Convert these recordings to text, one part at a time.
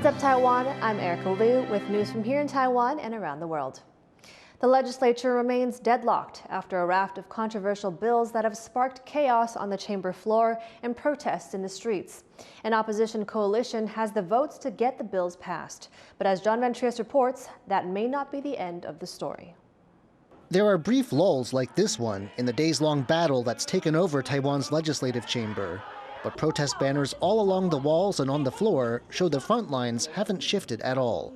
What's up, Taiwan? I'm Erika Liu with news from here in Taiwan and around the world. The legislature remains deadlocked after a raft of controversial bills that have sparked chaos on the chamber floor and protests in the streets. An opposition coalition has the votes to get the bills passed. But as John Van Trieste reports, that may not be the end of the story. There are brief lulls like this one in the days-long battle that's taken over Taiwan's legislative chamber. But protest banners all along the walls and on the floor show the front lines haven't shifted at all.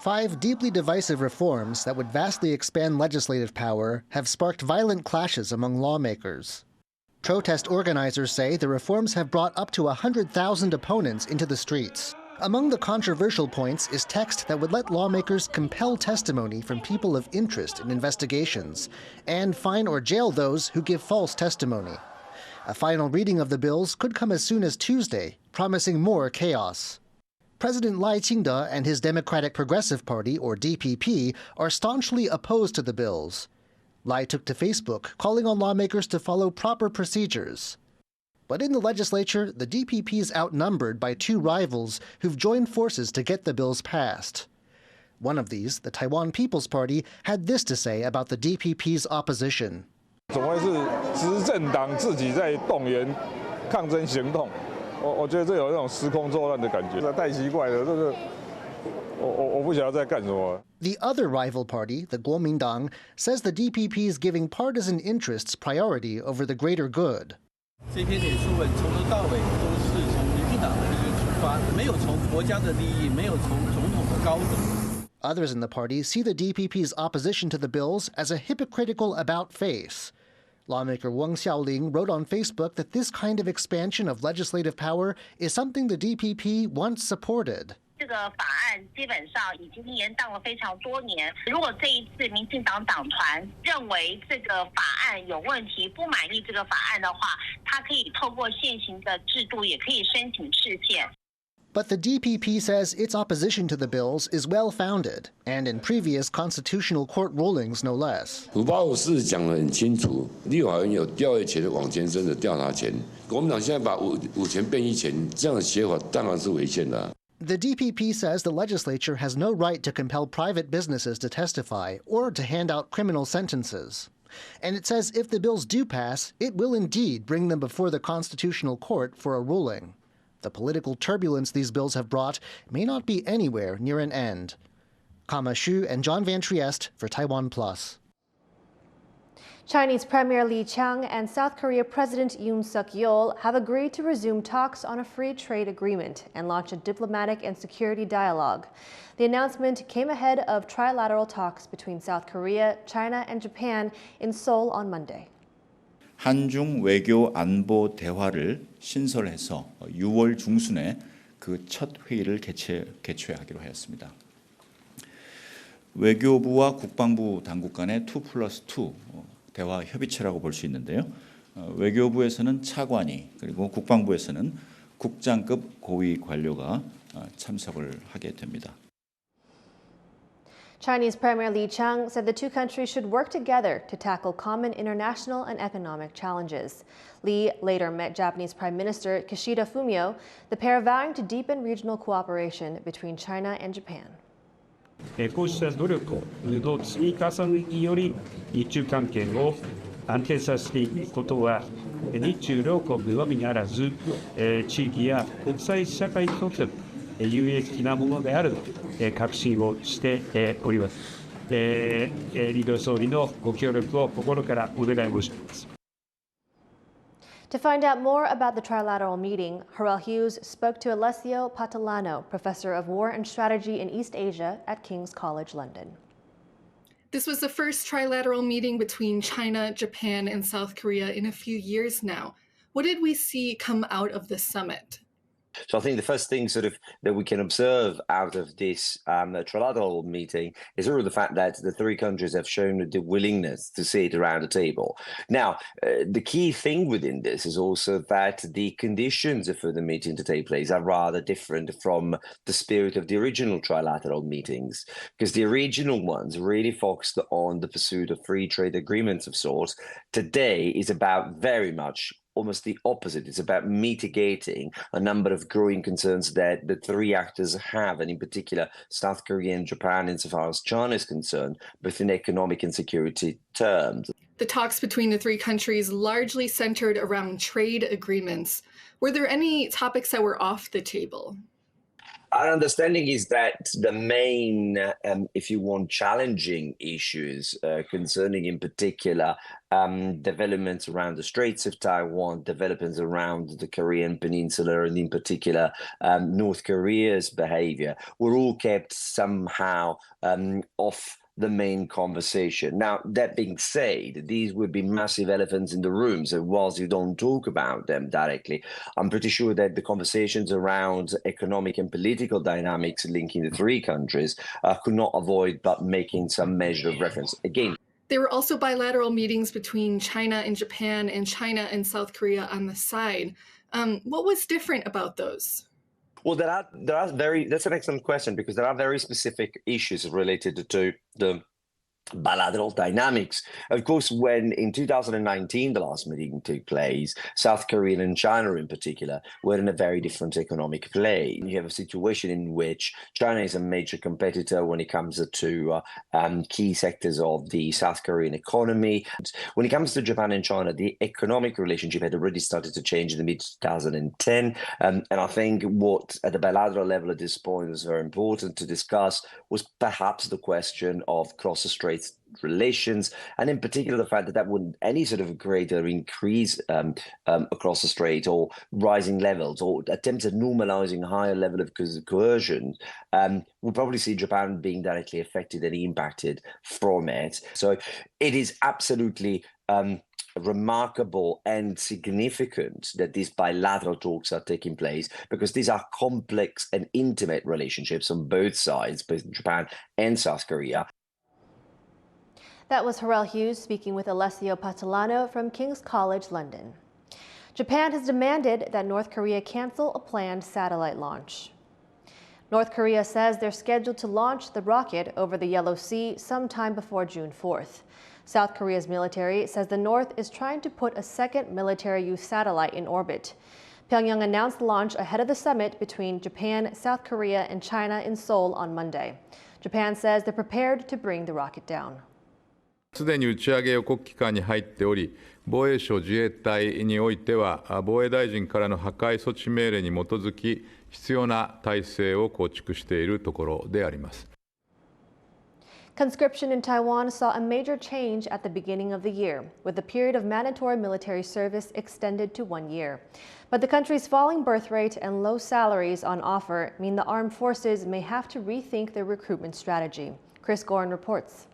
5 deeply divisive reforms that would vastly expand legislative power have sparked violent clashes among lawmakers. Protest organizers say the reforms have brought up to 100,000 opponents into the streets. Among the controversial points is text that would let lawmakers compel testimony from people of interest in investigations and fine or jail those who give false testimony. A final reading of the bills could come as soon as Tuesday, promising more chaos. President Lai Ching-te and his Democratic Progressive Party, or DPP, are staunchly opposed to the bills. Lai took to Facebook, calling on lawmakers to follow proper procedures. But in the legislature, the DPP is outnumbered by 2 rivals who've joined forces to get the bills passed. One of these, the Taiwan People's Party, had this to say about the DPP's opposition. 怎么会是执政党自己在动员抗争行动？我觉得这有一种时空错乱的感觉，太奇怪了。这个我不晓得在干什么。The other rival party, the Kuomintang, says the DPP is giving partisan interests priority over the greater good. 这篇脸书文从头到尾都是从民进党的利益出发，没有从国家的利益，没有从总统的高度。Others in the party see the DPP's opposition to the bills as a hypocritical about-face. Lawmaker Wang Xiaoling wrote on Facebook that this kind of expansion of legislative power is something the DPP once supported. 这个法案基本上已经延宕了非常多年。如果这一次民进党党团认为这个法案有问题，不满意这个法案的话，他可以透过现行的制度，也可以申请释宪。 But the DPP says its opposition to the bills is well-founded, and in previous constitutional court rulings no less. 585讲得很清楚，立法院有调阅权的往前伸的调查权。国民党现在把五权变一权，这样的写法当然是违宪的。 The DPP says the legislature has no right to compel private businesses to testify or to hand out criminal sentences. And it says if the bills do pass, it will indeed bring them before the Constitutional Court for a ruling. The political turbulence these bills have brought may not be anywhere near an end. Kama Xu and John Van Trieste for TaiwanPlus. Chinese Premier Li Qiang and South Korea President Yoon Suk-yeol have agreed to resume talks on a free trade agreement and launch a diplomatic and security dialogue. The announcement came ahead of trilateral talks between South Korea, China, and Japan in Seoul on Monday. 한중 외교 안보 대화를 신설해서 6월 중순에 그 첫 회의를 개최하기로 하였습니다. 외교부와 국방부 당국 간의 2+2 대화 협의체라고 볼 수 있는데요. 외교부에서는 차관이 그리고 국방부에서는 국장급 고위 관료가 참석을 하게 됩니다. Chinese Premier Li Qiang said the two countries should work together to tackle common international and economic challenges. Li later met Japanese Prime Minister Kishida Fumio, the pair vowing to deepen regional cooperation between China and Japan. こうした努力の積み重ねにより日中関係を安定させていくことは日中両国のみならず地域や国際社会にとって有益なものである確信をしております。リド総理のご協力を心からお願い申します。To find out more about the trilateral meeting, Harrell Hughes spoke to Alessio Patalano, professor of war and strategy in East Asia at King's College London. This was the first trilateral meeting between China, Japan, and South Korea in a few years now. What did we see come out of the summit? So I think the first thing that we can observe out of this trilateral meeting is really the fact that the 3 countries have shown the willingness to sit around the table. Now, the key thing within this is also that the conditions for the meeting to take place are rather different from the spirit of the original trilateral meetings, because the original ones really focused on the pursuit of free trade agreements of sorts. Today is about very much almost the opposite. It's about mitigating a number of growing concerns that the three actors have, and in particular South Korea and Japan insofar as China is concerned, both in economic and security terms. The talks between the three countries largely centered around trade agreements. Were there any topics that were off the table? Our understanding is that the main, if you want, challenging issues concerning in particular developments around the Straits of Taiwan, developments around the Korean Peninsula, and in particular North Korea's behavior were all kept somehow off the main conversation. Now, that being said, these would be massive elephants in the room. So whilst you don't talk about them directly, I'm pretty sure that the conversations around economic and political dynamics linking the three countries could not avoid but making some measure of reference. Again, there were also bilateral meetings between China and Japan and China and South Korea on the side. What was different about those? Well, that's an excellent question, because there are very specific issues related to the bilateral dynamics. Of course, when in 2019 the last meeting took place, South Korea and China in particular were in a very different economic play. You have a situation in which China is a major competitor when it comes to key sectors of the South Korean economy. When it comes to Japan and China, the economic relationship had already started to change in the mid-2010. And I think what at the bilateral level at this point was very important to discuss was perhaps the question of cross-strait relations, and in particular the fact that that wouldn't any sort of greater increase across the strait or rising levels or attempts at normalizing higher level of coercion we'll probably see Japan being directly affected and impacted from it. So it is absolutely remarkable and significant that these bilateral talks are taking place, because these are complex and intimate relationships on both sides, both Japan and South Korea. That was Harrell Hughes speaking with Alessio Patalano from King's College London. Japan has demanded that North Korea cancel a planned satellite launch. North Korea says they're scheduled to launch the rocket over the Yellow Sea sometime before June 4th. South Korea's military says the North is trying to put a second military-use satellite in orbit. Pyongyang announced the launch ahead of the summit between Japan, South Korea, and China in Seoul on Monday. Japan says they're prepared to bring the rocket down. すでに打ち上げ予告期間に入っており、防衛省自衛隊においては、防衛大臣からの破壊措置命令に基づき、必要な体制を構築しているところであります。Conscription in Taiwan saw a major change at the beginning of the year, with the period of mandatory military service extended to 1 year. But the country's falling birth rate and low salaries on offer mean the armed forces may have to rethink their recruitment strategy. Chris Gorin reports.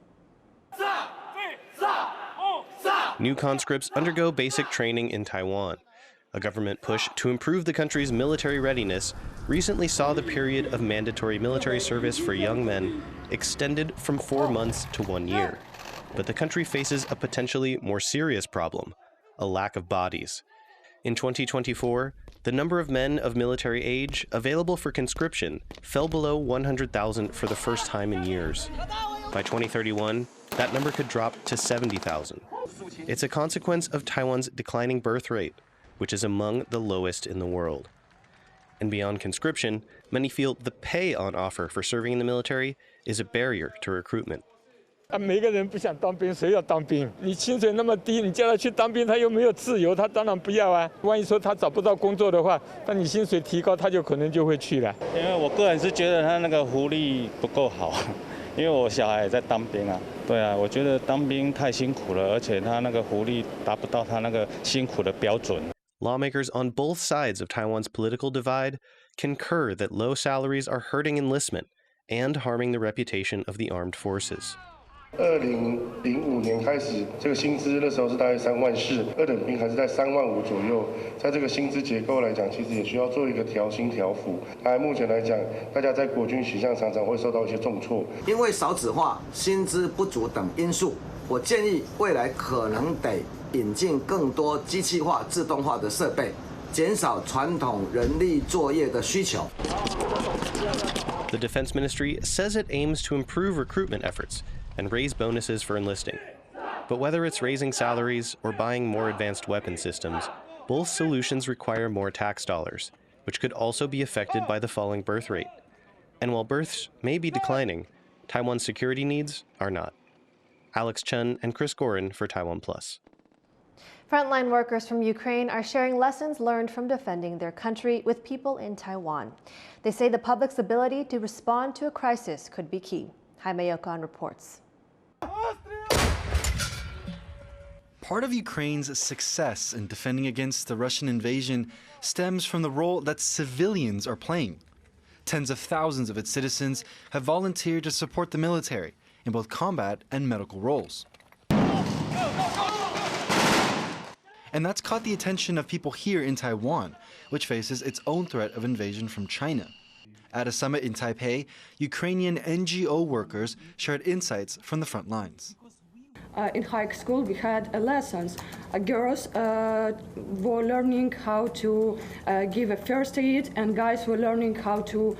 New conscripts undergo basic training in Taiwan. A government push to improve the country's military readiness recently saw the period of mandatory military service for young men extended from 4 months to 1 year. But the country faces a potentially more serious problem, a lack of bodies. In 2024, the number of men of military age available for conscription fell below 100,000 for the first time in years. By 2031, that number could drop to 70,000. It's a consequence of Taiwan's declining birth rate, which is among the lowest in the world. And beyond conscription, many feel the pay on offer for serving in the military is a barrier to recruitment. 每个人不想当兵，谁要当兵？你薪水那么低，你叫他去当兵，他又没有自由，他当然不要啊。万一说他找不到工作的话，那你薪水提高，他就可能就会去了。因为我个人是觉得他那个福利不够好，因为我小孩也在当兵啊。对啊，我觉得当兵太辛苦了，而且他那个福利达不到他那个辛苦的标准。Lawmakers on both sides of Taiwan's political divide concur that low salaries are hurting enlistment and harming the reputation of the armed forces. 2005年开始，这个薪资那时候是大概34000，二等兵还是在35000左右。在这个薪资结构来讲，其实也需要做一个调薪调幅。目前来讲，大家在国军取向常常会受到一些重挫。因为少子化、薪资不足等因素，我建议未来可能得引进更多机器化、自动化的设备，减少传统人力作业的需求。The Defense Ministry says it aims to improve recruitment efforts and raise bonuses for enlisting. But whether it's raising salaries or buying more advanced weapon systems, Both solutions require more tax dollars, which could also be affected by the falling birth rate. And while births may be declining, Taiwan's security needs are not. Alex Chen and Chris Gorin for TaiwanPlus. Frontline workers from Ukraine are sharing lessons learned from defending their country with people in Taiwan. They say the public's ability to respond to a crisis could be key. Jaime Yocon reports. Part of Ukraine's success in defending against the Russian invasion stems from the role that civilians are playing. Tens of thousands of its citizens have volunteered to support the military in both combat and medical roles. And that's caught the attention of people here in Taiwan, which faces its own threat of invasion from China. At a summit in Taipei, Ukrainian NGO workers shared insights from the front lines. In high school, we had lessons. Girls were learning how to give a first aid, and guys were learning how to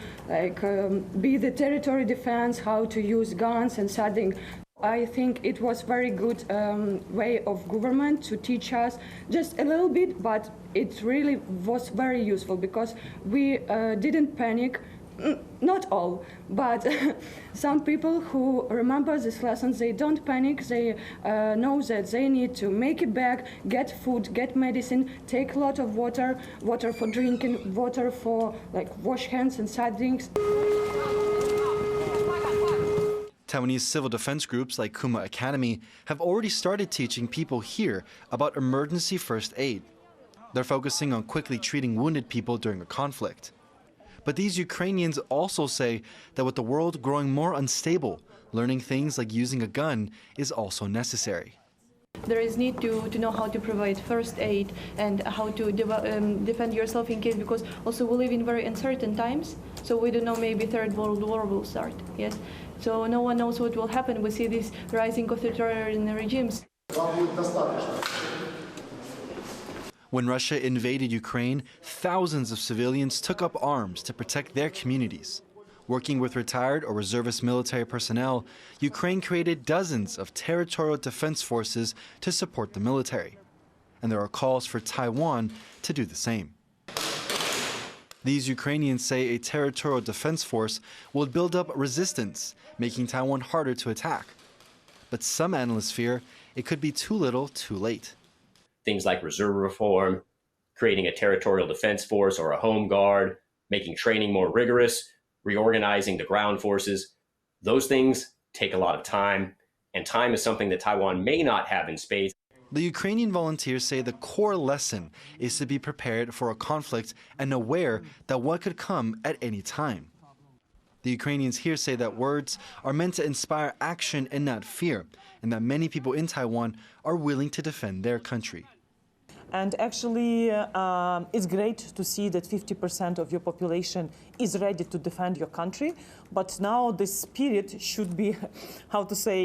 be the territory defense, how to use guns and something. I think it was very good way of government to teach us just a little bit, but it really was very useful because we didn't panic. Not all, but some people who remember these lessons, they don't panic. They know that they need to make it back, get food, get medicine, take a lot of water, water for drinking, water for wash hands and side things. Taiwanese civil defense groups like Kuma Academy have already started teaching people here about emergency first aid. They're focusing on quickly treating wounded people during a conflict. But these Ukrainians also say that with the world growing more unstable, learning things like using a gun is also necessary. There is need to know how to provide first aid and how to defend yourself in case, because also we live in very uncertain times, so we don't know, maybe Third World War will start, yes? So no one knows what will happen. We see these rising authoritarian regimes. When Russia invaded Ukraine, thousands of civilians took up arms to protect their communities. Working with retired or reservist military personnel, Ukraine created dozens of territorial defense forces to support the military. And there are calls for Taiwan to do the same. These Ukrainians say a territorial defense force will build up resistance, making Taiwan harder to attack. But some analysts fear it could be too little, too late. Things like reserve reform, creating a territorial defense force or a home guard, making training more rigorous, reorganizing the ground forces. Those things take a lot of time, and time is something that Taiwan may not have in spades. The Ukrainian volunteers say the core lesson is to be prepared for a conflict and aware that one could come at any time. The Ukrainians here say that words are meant to inspire action and not fear, and that many people in Taiwan are willing to defend their country. And actually, it's great to see that 50% of your population is ready to defend your country. But now the spirit should be, how to say,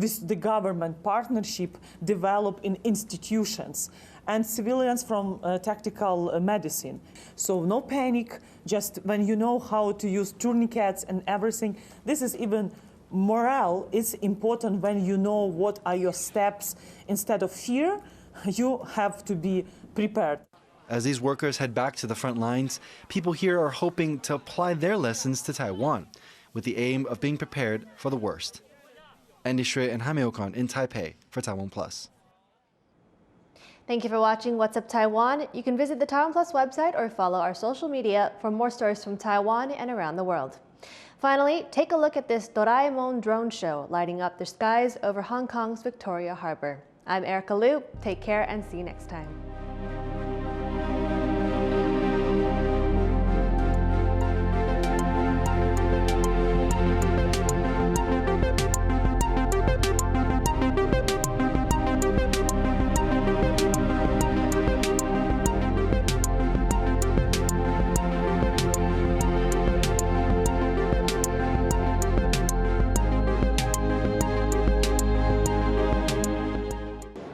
with the government partnership develop in institutions and civilians from tactical medicine. So no panic, just when you know how to use tourniquets and everything. This is even morale is important when you know what are your steps. Instead of fear, you have to be prepared. As these workers head back to the front lines, people here are hoping to apply their lessons to Taiwan with the aim of being prepared for the worst. Andy Shrey and Jaime Yocon in Taipei for TaiwanPlus. Thank you for watching What's Up Taiwan. You can visit the TaiwanPlus website or follow our social media for more stories from Taiwan and around the world. Finally, take a look at this Doraemon drone show lighting up the skies over Hong Kong's Victoria Harbor. I'm Erika Liu. Take care and see you next time.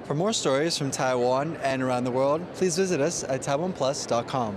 For more stories from Taiwan and around the world, please visit us at TaiwanPlus.com.